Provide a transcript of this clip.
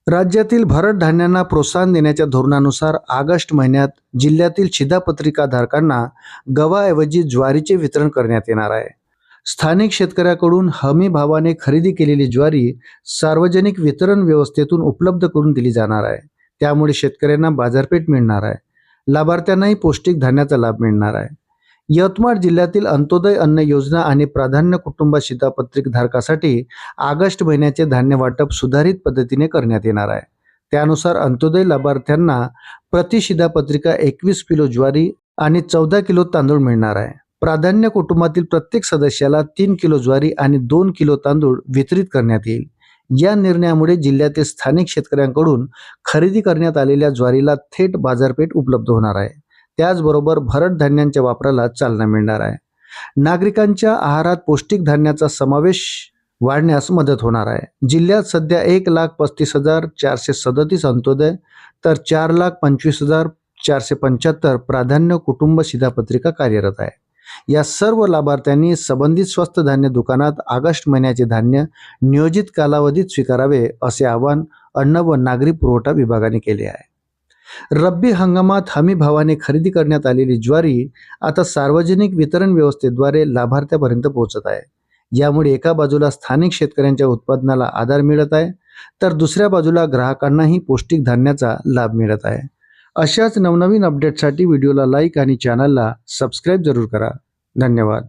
राज्यातील भरड धान्यांना प्रोत्साहन देण्याच्या धोरणानुसार ऑगस्ट महिन्यात जिल्ह्यातील शिधापत्रिका धारकांना गव्हाऐवजी ज्वारीचे वितरण करण्यात येणार आहे। स्थानिक शेतकऱ्याकडून हमी भावाने खरेदी केलेली ज्वारी सार्वजनिक वितरण व्यवस्थेतून उपलब्ध करून दिली जाणार आहे। त्यामुळे शेतकऱ्यांना बाजारपेठ मिळणार आहे, लाभार्थ्यांनाही पौष्टिक धान्याचा लाभ मिळणार आहे। यवतमाळ जिल्ह्यातील अंत्योदय अन्न योजना आणि प्राधान्य कुटुंब शिधापत्रिक धारकासाठी ऑगस्ट महिन्याचे धान्य वाटप सुधारित पद्धतीने करण्यात येणार आहे। त्यानुसार अंत्योदय लाभार्थ्यांना प्रति शिधापत्रिका 21 किलो ज्वारी आणि 14 किलो तांदूळ मिळणार आहे। प्राधान्य कुटुंबातील प्रत्येक सदस्याला 3 किलो ज्वारी आणि 2 किलो तांदूळ वितरित करण्यात येईल। या निर्णयामुळे जिल्ह्यातील स्थानिक शेतकऱ्यांकडून खरेदी करण्यात आलेल्या ज्वारीला थेट बाजारपेठ उपलब्ध होणार आहे। त्याचबरोबर भरड धान्यांच्या वापराला चालना मिळणार आहे। नागरिकांच्या आहारात पौष्टिक धान्याचा समावेश वाढण्यास मदत होणार आहे। जिल्ह्यात सध्या 1,35,437 अंत्योदय तर 4,25,475 प्राधान्य कुटुंब शिधापत्रिका कार्यरत आहे। या सर्व लाभार्थ्यांनी संबंधित स्वस्त धान्य दुकानात ऑगस्ट महिन्याचे धान्य नियोजित कालावधीत स्वीकारावे असे आवाहन अन्न व नागरी पुरवठा विभागाने केले आहे। रब्बी हंगामात हमी भावाने खरेदी करण्यात आलेली ज्वारी आता सार्वजनिक वितरण व्यवस्थेद्वारे लाभार्थ्यापर्यंत पोहोचत आहे। यामुळे एका बाजूला स्थानिक शेतकऱ्यांच्या उत्पादनाला आधार मिळत आहे, तर दुसऱ्या बाजूला ग्राहकांनाही पौष्टिक धान्याचा लाभ मिळत आहे। अशाच नवनवीन अपडेटसाठी व्हिडिओला लाईक आणि चॅनलला सबस्क्राईब जरूर करा। धन्यवाद।